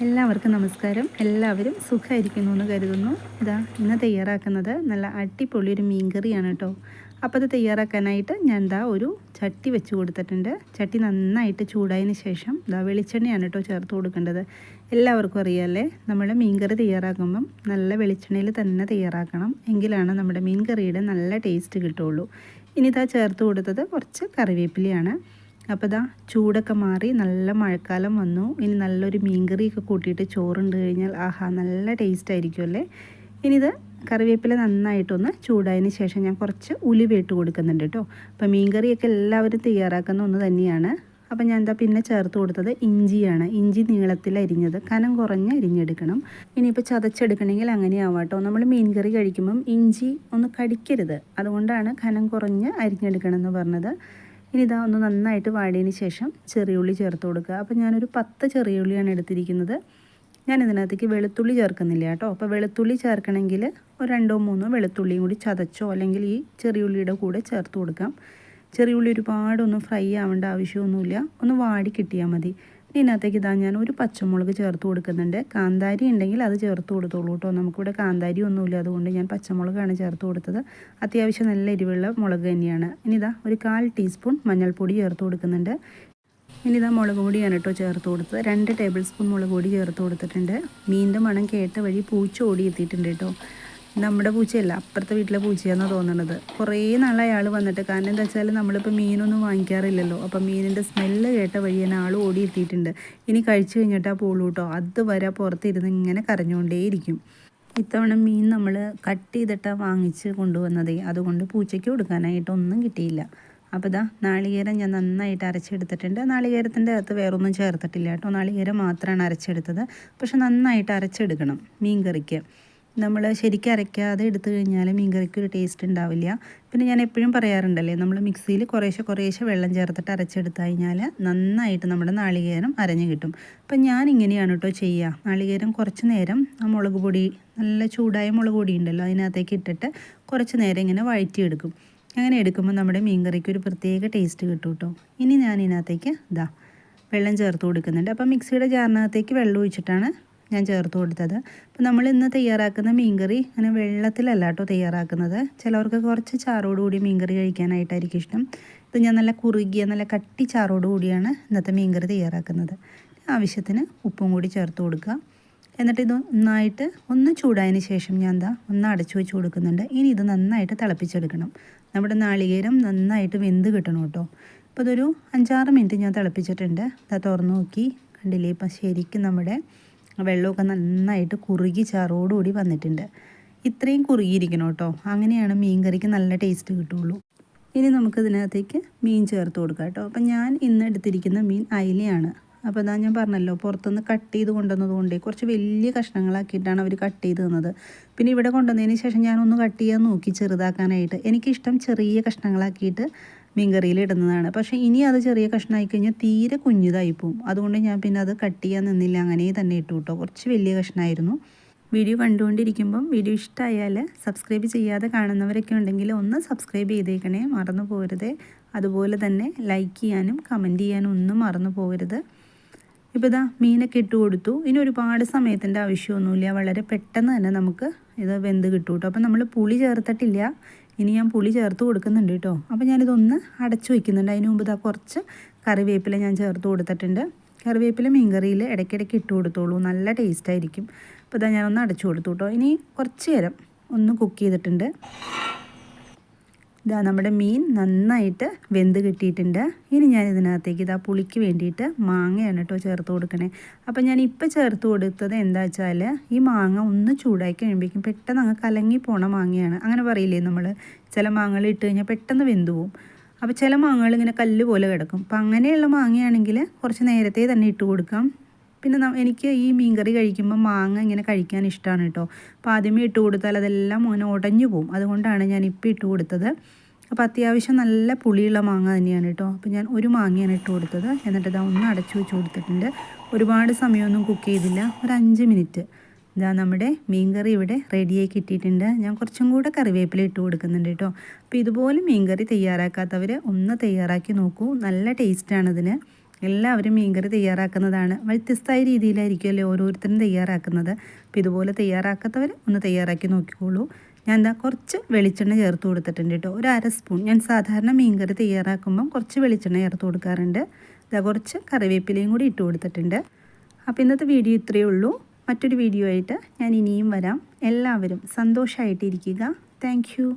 എല്ലാവർക്കും നമസ്കാരം. എല്ലാവരും സുഖമായിരിക്കുന്നു എന്ന് കരുതുന്നു. ഇന്ന് തയ്യാറാക്കുന്നത് നല്ല അടിപൊളി ഒരു മീൻ കറിയാണ് കേട്ടോ. അപ്പോൾ അത് തയ്യാറാക്കാനായിട്ട് ഞാൻ ഒരു ചട്ടി വെച്ച് കൊടുത്തിട്ടുണ്ട്. ചട്ടി നന്നായിട്ട് ചൂടായതിന് ശേഷം വെളിച്ചെണ്ണയാണ് കേട്ടോ ചേർത്ത് കൊടുക്കേണ്ടത്. എല്ലാവർക്കും അറിയാമല്ലേ, നമ്മൾ മീൻ കറി തയ്യാറാക്കുമ്പം നല്ല വെളിച്ചെണ്ണയിൽ തന്നെ തയ്യാറാക്കണം. എങ്കിലാണ് നമ്മുടെ മീൻ കറിയുടെ നല്ല ടേസ്റ്റ് കിട്ടുള്ളൂ. ഇനി ചേർത്ത് കൊടുത്തത് കുറച്ച് കറിവേപ്പിലയാണ്. അപ്പോൾ ചൂടൊക്കെ മാറി നല്ല മഴക്കാലം വന്നു. ഇനി നല്ലൊരു മീൻകറിയൊക്കെ കൂട്ടിയിട്ട് ചോറുണ്ട് കഴിഞ്ഞാൽ ആഹാ, നല്ല ടേസ്റ്റ് ആയിരിക്കും അല്ലേ. ഇനി കറിവേപ്പില നന്നായിട്ടൊന്ന് ചൂടായതിന് ശേഷം ഞാൻ കുറച്ച് ഉലുവ ഇട്ട് കൊടുക്കുന്നുണ്ട് കേട്ടോ. അപ്പോൾ മീൻകറിയൊക്കെ എല്ലാവരും തയ്യാറാക്കുന്ന ഒന്ന് തന്നെയാണ്. അപ്പോൾ ഞാൻ പിന്നെ ചേർത്ത് കൊടുത്തത് ഇഞ്ചിയാണ്. ഇഞ്ചി നീളത്തിൽ അരിഞ്ഞത്, കനം കുറഞ്ഞ് അരിഞ്ഞെടുക്കണം. ഇനിയിപ്പോൾ ചതച്ചെടുക്കണമെങ്കിൽ അങ്ങനെ ആവാട്ടോ. നമ്മൾ മീൻകറി കഴിക്കുമ്പം ഇഞ്ചി ഒന്ന് കടിക്കരുത്, അതുകൊണ്ടാണ് കനം കുറഞ്ഞ് അരിഞ്ഞെടുക്കണം എന്ന് പറഞ്ഞത്. ഇനി ഒന്ന് നന്നായിട്ട് വാടിയതിന് ശേഷം ചെറിയുള്ളി ചേർത്ത് കൊടുക്കുക. അപ്പോൾ ഞാനൊരു 10 ചെറിയുള്ളിയാണ് എടുത്തിരിക്കുന്നത്. ഞാൻ ഇതിനകത്തേക്ക് വെളുത്തുള്ളി ചേർക്കുന്നില്ല കേട്ടോ. അപ്പോൾ വെളുത്തുള്ളി ചേർക്കണമെങ്കിൽ ഒരു 2-3 വെളുത്തുള്ളിയും കൂടി ചതച്ചോ അല്ലെങ്കിൽ ഈ ചെറിയുള്ളിയുടെ കൂടെ ചേർത്ത് കൊടുക്കാം. ചെറിയുള്ളി ഒരുപാടൊന്നും ഫ്രൈ ആവേണ്ട ആവശ്യമൊന്നുമില്ല, ഒന്ന് വാടി കിട്ടിയാൽ മതി. ഇതിനകത്തേക്ക് ഞാൻ ഒരു പച്ചമുളക് ചേർത്ത് കൊടുക്കുന്നുണ്ട്. കാന്താരി ഉണ്ടെങ്കിൽ അത് ചേർത്ത് കൊടുത്തോളൂ കേട്ടോ. നമുക്കിവിടെ കാന്താരി ഒന്നുമില്ല, അതുകൊണ്ട് ഞാൻ പച്ചമുളകാണ് ചേർത്ത് കൊടുത്തത്. അത്യാവശ്യം നല്ല എരിവുള്ള മുളക് തന്നെയാണ്. ഇനി ഒരു 1/4 ടീസ്പൂൺ മഞ്ഞൾപ്പൊടി ചേർത്ത് കൊടുക്കുന്നുണ്ട്. ഇനി മുളക് പൊടിയാണ് കേട്ടോ ചേർത്ത് കൊടുത്തത്. 2 ടേബിൾ സ്പൂൺ മുളക് പൊടി ചേർത്ത് കൊടുത്തിട്ടുണ്ട്. മീനിൻ്റെ മണം കേട്ട വഴി പൂച്ച ഓടി എത്തിയിട്ടുണ്ട് കേട്ടോ. നമ്മുടെ പൂച്ചയല്ല, അപ്പുറത്തെ വീട്ടിലെ പൂച്ചയാണെന്ന് തോന്നുന്നത്. കുറേ നാളായി ആൾ വന്നിട്ട്. കാരണം എന്താ വെച്ചാൽ നമ്മളിപ്പോൾ മീനൊന്നും വാങ്ങിക്കാറില്ലല്ലോ. അപ്പം മീനിൻ്റെ സ്മെല്ല് കേട്ട വഴി തന്നെ ആൾ ഓടി എത്തിയിട്ടുണ്ട്. ഇനി കഴിച്ചു കഴിഞ്ഞിട്ടാണ് പോളൂ കേട്ടോ. അതുവരെ പുറത്തിരുന്ന് ഇങ്ങനെ കരഞ്ഞുകൊണ്ടേയിരിക്കും. ഇത്തവണ മീൻ നമ്മൾ കട്ട് ചെയ്തിട്ടാണ് വാങ്ങിച്ച് കൊണ്ടുവന്നതേ, അതുകൊണ്ട് പൂച്ചയ്ക്ക് കൊടുക്കാനായിട്ടൊന്നും കിട്ടിയില്ല. അപ്പോൾ നാളികേരം ഞാൻ നന്നായിട്ട് അരച്ചെടുത്തിട്ടുണ്ട്. നാളികേരത്തിൻ്റെ അകത്ത് വേറൊന്നും ചേർത്തിട്ടില്ല കേട്ടോ. നാളികേരം മാത്രമാണ് അരച്ചെടുത്തത്. പക്ഷെ നന്നായിട്ട് അരച്ചെടുക്കണം മീൻ കറിക്ക്. നമ്മൾ ശരിക്കും അരയ്ക്കാതെ എടുത്തു കഴിഞ്ഞാൽ മീൻ കറിക്ക് ഒരു ടേസ്റ്റ് ഉണ്ടാവില്ല. പിന്നെ ഞാൻ എപ്പോഴും പറയാറുണ്ടല്ലേ, നമ്മൾ മിക്സിയിൽ കുറേശ്ശെ വെള്ളം ചേർത്തിട്ട് അരച്ചെടുത്തു കഴിഞ്ഞാൽ നന്നായിട്ട് നമ്മുടെ നാളികേരം അരഞ്ഞു കിട്ടും. അപ്പം ഞാൻ ഇങ്ങനെയാണ് കേട്ടോ ചെയ്യുക. നാളികേരം കുറച്ച് നേരം ആ മുളക് പൊടി, നല്ല ചൂടായ മുളക് പൊടി ഉണ്ടല്ലോ, അതിനകത്തേക്ക് ഇട്ടിട്ട് കുറച്ച് നേരം ഇങ്ങനെ വഴറ്റിയെടുക്കും. അങ്ങനെ എടുക്കുമ്പോൾ നമ്മുടെ മീൻ കറിക്ക് ഒരു പ്രത്യേക ടേസ്റ്റ് കിട്ടും കേട്ടോ. ഇനി ഞാൻ ഇതിനകത്തേക്ക് വെള്ളം ചേർത്ത് കൊടുക്കുന്നുണ്ട്. അപ്പം മിക്സിയുടെ ജാറിനകത്തേക്ക് വെള്ളം ഒഴിച്ചിട്ടാണ് ഞാൻ ചേർത്ത് കൊടുത്തത്. അപ്പോൾ നമ്മൾ ഇന്ന് തയ്യാറാക്കുന്ന മീൻകറി അങ്ങനെ വെള്ളത്തിലല്ല കേട്ടോ തയ്യാറാക്കുന്നത്. ചിലവർക്ക് കുറച്ച് ചാറോടുകൂടി മീൻകറി കഴിക്കാനായിട്ടായിരിക്കും ഇഷ്ടം. ഇത് ഞാൻ നല്ല കുറുകിയ നല്ല കട്ടി ചാറോടുകൂടിയാണ് ഇന്നത്തെ മീൻകറി തയ്യാറാക്കുന്നത്. ആവശ്യത്തിന് ഉപ്പും കൂടി ചേർത്ത് കൊടുക്കുക. എന്നിട്ട് ഇത് നന്നായിട്ട് ഒന്ന് ചൂടായതിന് ശേഷം ഞാൻ ഒന്ന് അടച്ചു വെച്ച് കൊടുക്കുന്നുണ്ട്. ഇനി ഇത് നന്നായിട്ട് തിളപ്പിച്ചെടുക്കണം. നമ്മുടെ നാളികേരം നന്നായിട്ട് വെന്ത് കിട്ടണം കേട്ടോ. അപ്പോൾ ഇതൊരു 5-6 മിനിറ്റ് ഞാൻ തിളപ്പിച്ചിട്ടുണ്ട്. തുറന്ന് നോക്കി കണ്ടില്ലേ, ഇപ്പം ശരിക്കും നമ്മുടെ വെള്ളമൊക്കെ നന്നായിട്ട് കുറുകി ചാറോടുകൂടി വന്നിട്ടുണ്ട്. ഇത്രയും കുറുകിയിരിക്കണം കേട്ടോ. അങ്ങനെയാണ് മീൻ കറിക്ക് നല്ല ടേസ്റ്റ് കിട്ടുള്ളൂ. ഇനി നമുക്കിതിനകത്തേക്ക് മീൻ ചേർത്ത് കൊടുക്കാം കേട്ടോ. അപ്പം ഞാൻ ഇന്ന് എടുത്തിരിക്കുന്ന മീൻ അയിലയാണ്. അപ്പോൾ ഞാൻ പറഞ്ഞല്ലോ, പുറത്തുനിന്ന് കട്ട് ചെയ്ത് കൊണ്ടുവന്നതുകൊണ്ടേ കുറച്ച് വലിയ കഷ്ണങ്ങളാക്കിയിട്ടാണ് അവർ കട്ട് ചെയ്ത് തന്നത്. പിന്നെ ഇവിടെ കൊണ്ടുവന്നതിന് ശേഷം ഞാനൊന്ന് കട്ട് ചെയ്യാൻ നോക്കി ചെറുതാക്കാനായിട്ട്. എനിക്കിഷ്ടം ചെറിയ കഷ്ണങ്ങളാക്കിയിട്ട് മീൻ കറിയിൽ ഇടുന്നതാണ്. പക്ഷേ ഇനി അത് ചെറിയ കഷ്ണമായി കഴിഞ്ഞാൽ തീരെ കുഞ്ഞിതായിപ്പോവും. അതുകൊണ്ട് ഞാൻ പിന്നെ അത് കട്ട് ചെയ്യാൻ നിന്നില്ല, അങ്ങനെ തന്നെ ഇട്ടു കേട്ടോ. കുറച്ച് വലിയ കഷ്ണമായിരുന്നു. വീഡിയോ കണ്ടുകൊണ്ടിരിക്കുമ്പം വീഡിയോ ഇഷ്ടമായാൽ സബ്സ്ക്രൈബ് ചെയ്യാതെ കാണുന്നവരൊക്കെ ഉണ്ടെങ്കിൽ ഒന്ന് സബ്സ്ക്രൈബ് ചെയ്തേക്കണേ, മറന്നു പോകരുത്. അതുപോലെ തന്നെ ലൈക്ക് ചെയ്യാനും കമൻറ്റ് ചെയ്യാനും ഒന്നും മറന്നു പോകരുത്. ഇപ്പോൾ മീനൊക്കെ ഇട്ട് കൊടുത്തു. ഇനി ഒരുപാട് സമയത്തിൻ്റെ ആവശ്യമൊന്നുമില്ല, വളരെ പെട്ടെന്ന് തന്നെ നമുക്ക് ഇത് വെന്ത് കിട്ടും കേട്ടോ. അപ്പോൾ നമ്മൾ പുളി ചേർത്തിട്ടില്ല, ഇനി ഞാൻ പുളി ചേർത്ത് കൊടുക്കുന്നുണ്ട് കേട്ടോ. അപ്പോൾ ഞാനിതൊന്ന് അടച്ചു വയ്ക്കുന്നുണ്ട്. അതിന് മുമ്പ് കുറച്ച് കറിവേപ്പില ഞാൻ ചേർത്ത് കൊടുത്തിട്ടുണ്ട്. കറിവേപ്പില മീൻ കറിയിൽ ഇടയ്ക്കിടയ്ക്ക് ഇട്ട് കൊടുത്തോളൂ, നല്ല ടേസ്റ്റായിരിക്കും. അപ്പോൾ ഞാനൊന്ന് അടച്ചു കൊടുത്തു കേട്ടോ. ഇനി കുറച്ച് നേരം ഒന്ന് കുക്ക് ചെയ്തിട്ടുണ്ട്. നമ്മുടെ മീൻ നന്നായിട്ട് വെന്ത് കിട്ടിയിട്ടുണ്ട്. ഇനി ഞാൻ ഇതിനകത്തേക്ക് പുളിക്ക് വേണ്ടിയിട്ട് മാങ്ങയാണ് കേട്ടോ ചേർത്ത് കൊടുക്കണേ. അപ്പം ഞാൻ ഇപ്പോൾ ചേർത്ത് കൊടുത്തത് എന്താ വെച്ചാൽ, ഈ മാങ്ങ ഒന്ന് ചൂടാക്കി കഴിയുമ്പോഴേക്കും പെട്ടെന്ന് അങ്ങ് കലങ്ങി പോണ മാങ്ങയാണ്. അങ്ങനെ പറയില്ലേ നമ്മൾ, ചില മാങ്ങകൾ ഇട്ട് കഴിഞ്ഞാൽ പെട്ടെന്ന് വെന്ത് പോവും. അപ്പോൾ ചില മാങ്ങകൾ ഇങ്ങനെ കല്ല് പോലെ കിടക്കും. അപ്പം അങ്ങനെയുള്ള മാങ്ങയാണെങ്കിൽ കുറച്ച് നേരത്തെ തന്നെ ഇട്ട് കൊടുക്കാം. പിന്നെ എനിക്ക് ഈ മീൻകറി കഴിക്കുമ്പോൾ മാങ്ങ ഇങ്ങനെ കഴിക്കാൻ ഇഷ്ടമാണ് കേട്ടോ. അപ്പോൾ ആദ്യമേ ഇട്ട് കൊടുത്താൽ അതെല്ലാം അങ്ങനെ ഉടഞ്ഞു പോവും. അതുകൊണ്ടാണ് ഞാൻ ഇപ്പോൾ ഇട്ട് കൊടുത്തത്. അപ്പോൾ അത്യാവശ്യം നല്ല പുളിയുള്ള മാങ്ങ തന്നെയാണ് കേട്ടോ. അപ്പോൾ ഞാൻ ഒരു മാങ്ങയാണ് ഇട്ട് കൊടുത്തത്. എന്നിട്ട് ഒന്ന് അടച്ചു വെച്ച് കൊടുത്തിട്ടുണ്ട്. ഒരുപാട് സമയമൊന്നും കുക്ക് ചെയ്തില്ല, ഒരു 5 മിനിറ്റ്. നമ്മുടെ മീൻകറി ഇവിടെ റെഡിയായി കിട്ടിയിട്ടുണ്ട്. ഞാൻ കുറച്ചും കൂടെ കറിവേപ്പില ഇട്ട് കൊടുക്കുന്നുണ്ട് കേട്ടോ. അപ്പോൾ ഇതുപോലെ മീൻകറി തയ്യാറാക്കാത്തവർ ഒന്ന് തയ്യാറാക്കി നോക്കൂ, നല്ല ടേസ്റ്റാണ് ഇതിന്. എല്ലാവരും മീൻകറി തയ്യാറാക്കുന്നതാണ്. വ്യത്യസ്തമായ രീതിയിലായിരിക്കുമല്ലേ ഓരോരുത്തരും തയ്യാറാക്കുന്നത്. അപ്പോൾ ഇതുപോലെ തയ്യാറാക്കാത്തവർ ഒന്ന് തയ്യാറാക്കി നോക്കിക്കോളൂ. ഞാൻ എന്താ കുറച്ച് വെളിച്ചെണ്ണ ചേർത്ത് കൊടുത്തിട്ടുണ്ട് കേട്ടോ. ഒരു അര സ്പൂൺ. ഞാൻ സാധാരണ മീൻകറി തയ്യാറാക്കുമ്പം കുറച്ച് വെളിച്ചെണ്ണ ചേർത്ത് കൊടുക്കാറുണ്ട്. ഇതാ കുറച്ച് കറിവേപ്പിലയും കൂടി ഇട്ട് കൊടുത്തിട്ടുണ്ട്. അപ്പോൾ ഇന്നത്തെ വീഡിയോ ഇത്രയേ ഉള്ളൂ. മറ്റൊരു വീഡിയോ ആയിട്ട് ഞാൻ ഇനിയും വരാം. എല്ലാവരും സന്തോഷമായിട്ടിരിക്കുക. Thank you.